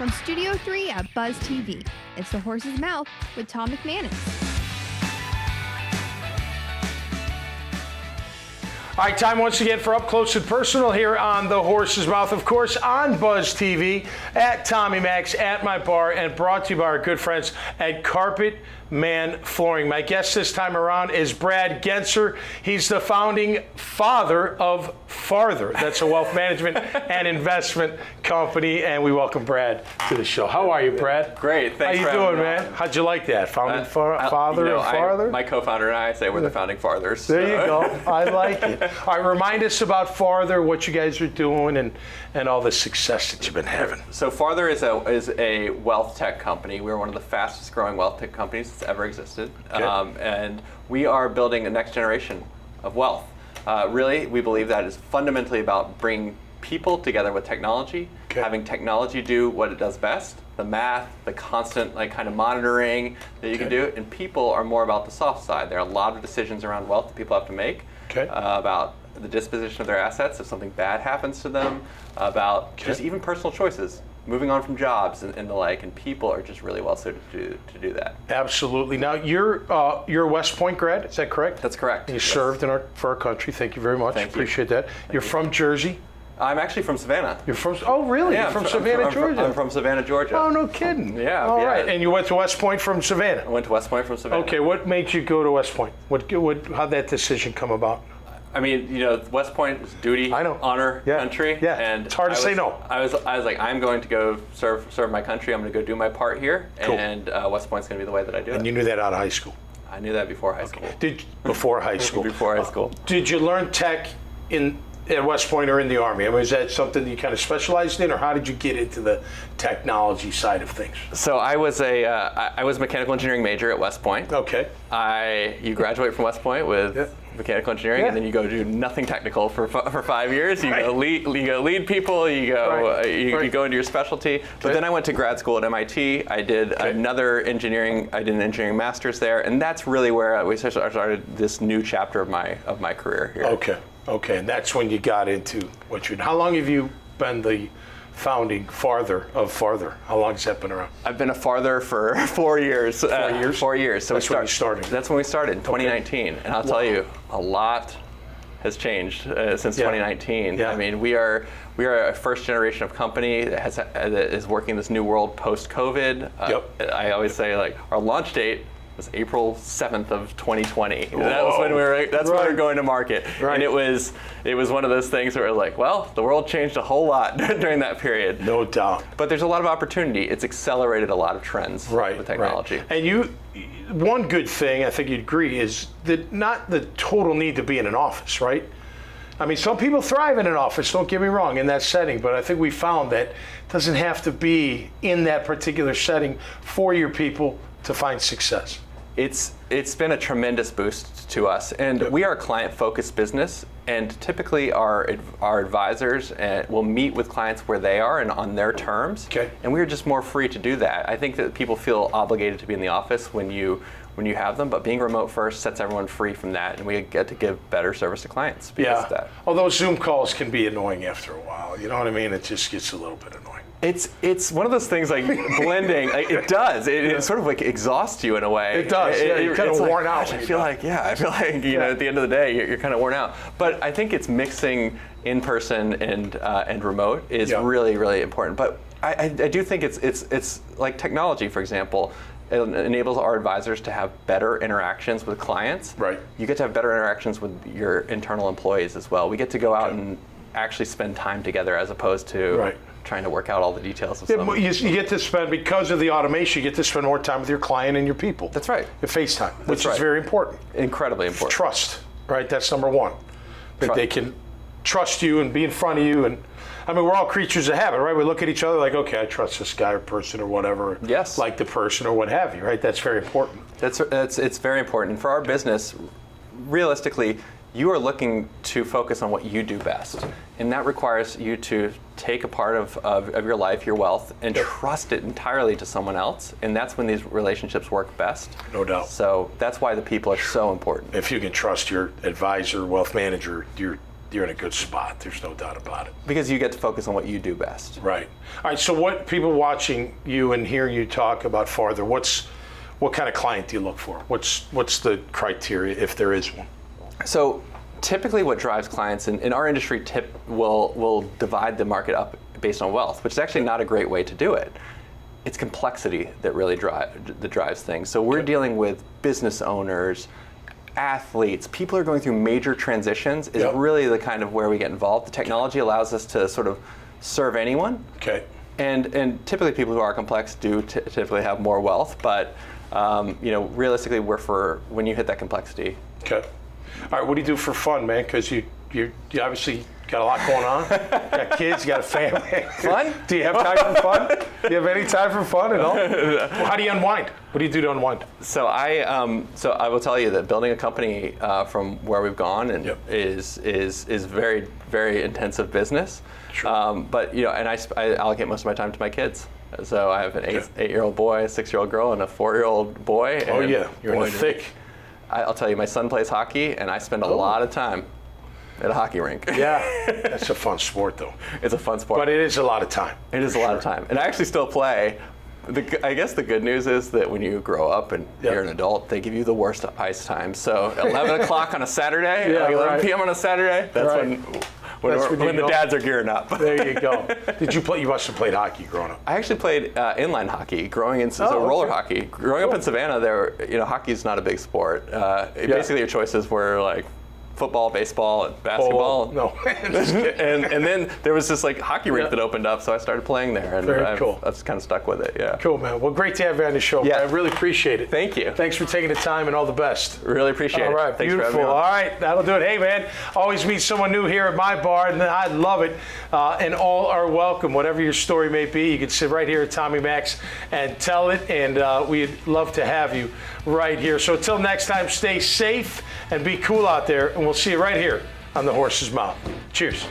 From Studio 3 at Buzz TV, it's The Horse's Mouth with Tom McManus. All right, time once again for Up Close and Personal here on The Horse's Mouth, of course, on Buzz TV, at Tommy Max, at my bar, and brought to you by our good friends at Carpet Man Flooring. My guest this time around is Brad Genser. He's the founding father of Farther. That's a wealth management and investment company, and we welcome Brad to the show. How are you, Brad? Great, thanks. How you doing, man? How'd you like that? Founding father and Farther? My co-founder and I say we're the founding fathers. There you go. I like it. All right, remind us about Farther, what you guys are doing, and all the success that you've been having. So Farther is a wealth tech company. We're one of the fastest growing wealth tech companies that's ever existed. Okay. And we are building a next generation of wealth. Really, we believe that is fundamentally about bringing people together with technology, having technology do what it does best, the math, the constant kind of monitoring that you can do, and people are more about the soft side. There are a lot of decisions around wealth that people have to make about the disposition of their assets if something bad happens to them, about just even personal choices, moving on from jobs and the like, and people are just really well suited to do that. Absolutely. Now, you're a West Point grad, is that correct? That's correct. You served for our country. Thank you very much. Thank you. Appreciate that. You're from Jersey? I'm actually from Savannah. You're from, oh really? Yeah, You're from Savannah, Georgia? I'm from Savannah, Georgia. Oh, no kidding. Yeah. All right. And you went to West Point from Savannah? I went to West Point from Savannah. Okay, what made you go to West Point? How'd that decision come about? I mean, West Point is duty, honor, country. Yeah, and it's hard to say no. I was like, I'm going to go serve my country. I'm going to go do my part here, and West Point's going to be the way that I do it. And you knew that out of high school? I knew that before high school. Before high school? Before high school. Did you learn tech at West Point or in the Army? I mean, is that something you kind of specialized in, or how did you get into the technology side of things? So I was a mechanical engineering major at West Point. Okay. You graduate from West Point with mechanical engineering, and then you go do nothing technical for 5 years. You go lead people. You go go into your specialty. But then I went to grad school at MIT. I did another engineering. I did an engineering master's there, and that's really where we started this new chapter of my career here. Okay, and that's when you got into what you're. How long have you been the founding father of Farther? How long has that been around? I've been a Farther for 4 years. 4 years? 4 years. So that's when you started. That's when we started in 2019, and I'll tell you, a lot has changed since 2019. Yeah. I mean, we are a first generation of company that is working this new world post-COVID. I always say our launch date was April 7th of 2020. Whoa. That was when we were going to market. Right. And it was one of those things where we're like, well, the world changed a whole lot during that period. No doubt. But there's a lot of opportunity. It's accelerated a lot of trends with technology. Right. And one good thing, I think you'd agree, is that not the total need to be in an office, right? I mean, some people thrive in an office, don't get me wrong, in that setting, but I think we found that it doesn't have to be in that particular setting for your people to find success. It's been a tremendous boost to us, and we are a client-focused business, and typically our advisors will meet with clients where they are and on their terms, and we're just more free to do that. I think that people feel obligated to be in the office when you have them, but being remote first sets everyone free from that, and we get to give better service to clients because of that. Although Zoom calls can be annoying after a while, you know what I mean? It just gets a little bit annoying. It's one of those things like blending. It does. It sort of exhausts you in a way. It does. You're kind of worn out. I feel like at the end of the day you're kind of worn out. But I think it's mixing in person and remote is really, really important. But I do think it's like technology, for example. It enables our advisors to have better interactions with clients. Right. You get to have better interactions with your internal employees as well. We get to go out and actually spend time together as opposed to trying to work out all the details of something. You get to spend, because of the automation, you get to spend more time with your client and your people. That's right. The FaceTime, which is very important. Incredibly important. Trust, right? That's number one. That they can trust you and be in front of you. And I mean, we're all creatures of habit, right? We look at each other like, okay, I trust this guy or person or whatever. Yes. Like the person or what have you, right? That's very important. It's very important. And for our business, realistically, you are looking to focus on what you do best. And that requires you to take a part of your life, your wealth, and trust it entirely to someone else. And that's when these relationships work best. No doubt. So that's why the people are so important. If you can trust your advisor, wealth manager, your you're in a good spot. There's no doubt about it. Because you get to focus on what you do best. Right. All right. So, what people watching you and hearing you talk about farther? What kind of client do you look for? What's the criteria if there is one? So, typically, what drives clients in our industry will divide the market up based on wealth, which is actually not a great way to do it. It's complexity that really drives things. So we're dealing with business owners, athletes, people who are going through major transitions is really the kind of where we get involved. The technology allows us to sort of serve anyone. Okay. And typically people who are complex do typically have more wealth, but realistically we're for when you hit that complexity. Okay. All right, what do you do for fun, man? Because you obviously got a lot going on. You got kids, you got a family. Fun? Do you have time for fun? Do you have any time for fun at all? How do you unwind? What do you do to unwind? So I will tell you that building a company from where we've gone is very, very intensive business. Sure. But and I allocate most of my time to my kids. So I have an 8-year-old boy, a 6-year-old girl, and a 4-year-old boy. Oh yeah, you're in the thick. I'll tell you, my son plays hockey, and I spend a lot of time at a hockey rink. Yeah, that's a fun sport, though. It's a fun sport. But it is a lot of time. It is a lot of time. And I actually still play. I guess the good news is that when you grow up and you're an adult, they give you the worst ice time. So 11 o'clock on a Saturday, 11 p.m. on a Saturday, that's when the dads are gearing up. There you go. Did you play? You must have played hockey growing up. I actually played inline hockey, roller hockey. Growing up in Savannah, hockey's not a big sport. Basically, your choices were like football, baseball, and basketball. No. and then there was this like hockey rink that opened up, so I started playing there, and Very cool. I've just kind of stuck with it. Yeah. Cool, man. Well, great to have you on the show. Yeah. Man. I really appreciate it. Thank you. Thanks for taking the time, and all the best. Really appreciate it. All right, Thanks beautiful. For having me on. All right, that'll do it. Hey, man, always meet someone new here at my bar, and I love it. And all are welcome. Whatever your story may be, you can sit right here at Tommy Max and tell it, and we'd love to have you right here. So until next time, stay safe and be cool out there, and we'll see you right here on the Horse's Mouth. Cheers.